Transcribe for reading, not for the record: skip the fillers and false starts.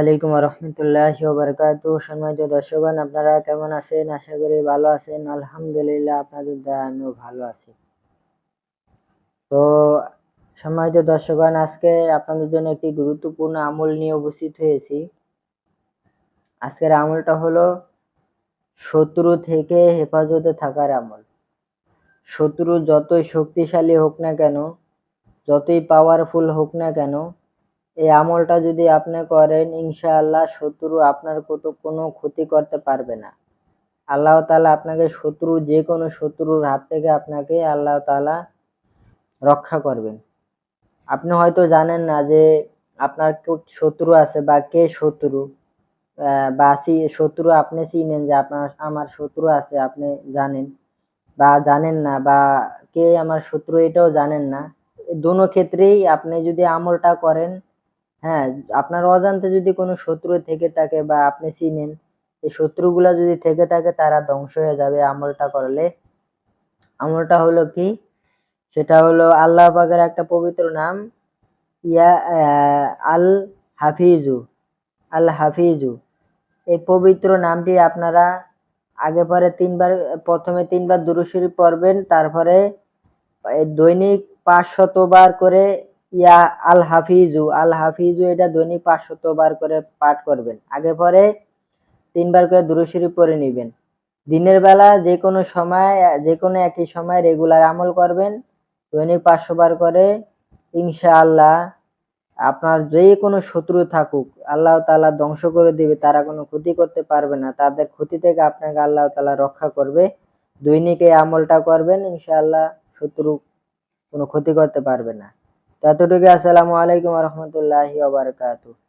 ওয়ালাইকুম রহমতুল্লাহি ওয়া বারাকাতুহু। সম্মানিত দর্শকগণ, আপনারা কেমন আছেন? আশা করি ভালো আছেন। আলহামদুলিল্লাহ, আপনাদের দয়ায় আমিও ভালো আছি। তো সম্মানিত দর্শকগণ, আজকে আপনাদের জন্য একটি গুরুত্বপূর্ণ আমল নিয়ে উপস্থিত হয়েছি। আজকের আমলটা হলো শত্রু থেকে হেফাজতে থাকার আমল। শত্রু যতই শক্তিশালী হোক না কেন, যতই পাওয়ারফুল হোক না কেন, এই আমলটা যদি আপনি করেন, ইনশাআল্লাহ শত্রু আপনার কোনো ক্ষতি করতে পারবে না। আল্লাহ তাআলা আপনাকে যে কোনো শত্রুর হাত থেকে আপনাকে আল্লাহ তাআলা রক্ষা করবেন। আপনি হয়তো জানেন না যে আপনার শত্রু আছে বা কে শত্রু, বা শত্রু আপনি চিনেন যে আমার শত্রু আছে, আপনি জানেন বা জানেন না, বা কে আমার শত্রু এটাও জানেন না। দোনো ক্ষেত্রেই আপনি যদি আমলটা করেন, হ্যাঁ, আপনার অজান্তে যদি কোনো শত্রু থেকে থাকে বা আপনি চিনেন, এই শত্রুগুলা যদি থেকে থাকে তারা ধ্বংস হয়ে যাবে আমলটা করলে। আমলটা হলো কি? সেটা হলো আল্লাহ পাকের একটা পবিত্র নাম, আল হাফিজু। আল হাফিজু এই পবিত্র নামটি আপনারা প্রথমে 3 বার দুরূদ শরীফ পড়বেন, তারপরে দৈনিক 500 বার করে আল হাফিজু এটা দৈনিক 500 বার করে পাঠ করবেন। আগে পরে 3 বার করে দুরূদ শরীফ পড়ে নেবেন। দিনের বেলা যে কোনো সময়, যে কোনো একই সময় রেগুলার আমল করবেন, দৈনিক 500 বার করে। ইনশাআল্লাহ আপনার যে কোনো শত্রু থাকুক, আল্লাহ তাআলা ধ্বংস করে দিবে, তারা কোনো ক্ষতি করতে পারবে না। তাদের ক্ষতি থেকে আপনাকে আল্লাহ তাআলা রক্ষা করবে। দৈনিক এই আমলটা করবেন, ইনশাআল্লাহ শত্রু কোনো ক্ষতি করতে পারবে না। ততটুকু। আসসালামু আলাইকুম ওয়া রাহমাতুল্লাহি ওয়া বারাকাতুহু।